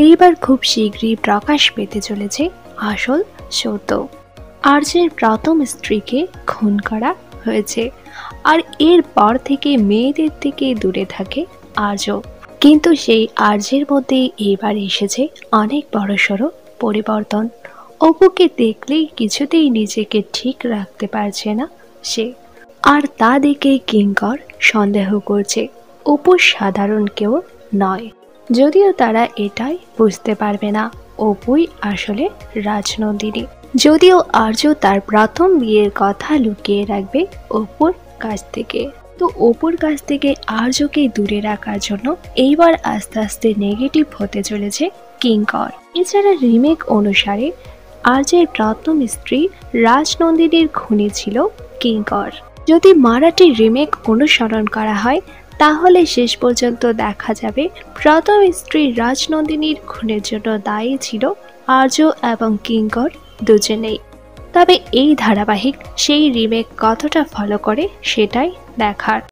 এইবার খুব শীঘ্রই প্রকাশ পেতে চলেছে আসল সত্য। আর্যের প্রথম স্ত্রীকে খুন করা হয়েছে, আর এরপর থেকে মেয়েদের থেকে দূরে থাকে আর্য। কিন্তু সেই আর্যের মধ্যে এবার এসেছে অনেক বড়সড় পরিবর্তন। অপুকে দেখলেই কিছুতেই নিজেকে ঠিক রাখতে পারছে না সে, আর তা দেখে কিঙ্কর সন্দেহ করছে অপু সাধারণ কেউ নয়। যদিও তারা এটাই বুঝতে পারবে না অপুই আসলে রাজনন্দিনী। যদিও আর্য তার প্রথম বিয়ের কথা লুকিয়ে রাখবে অপুর কাছ থেকে, তো অপুর কাছ থেকে আর্যকে দূরে রাখার জন্য এইবার আস্তে আস্তে নেগেটিভ হতে চলেছে কিঙ্কর। এছাড়া রিমেক অনুসারে আর্যের প্রথম স্ত্রী রাজনন্দিনীর খুনি ছিল কিঙ্কর। যদি মারাঠি রিমেক অনুসরণ করা হয় তাহলে শেষ পর্যন্ত দেখা যাবে প্রথম স্ত্রী রাজনন্দিনীর খুনের জন্য দায়ী ছিল আর্য এবং কিঙ্কর দুজনেই। তবে এই ধারাবাহিক সেই রিমেক কতটা ফলো করে সেটাই দেখার।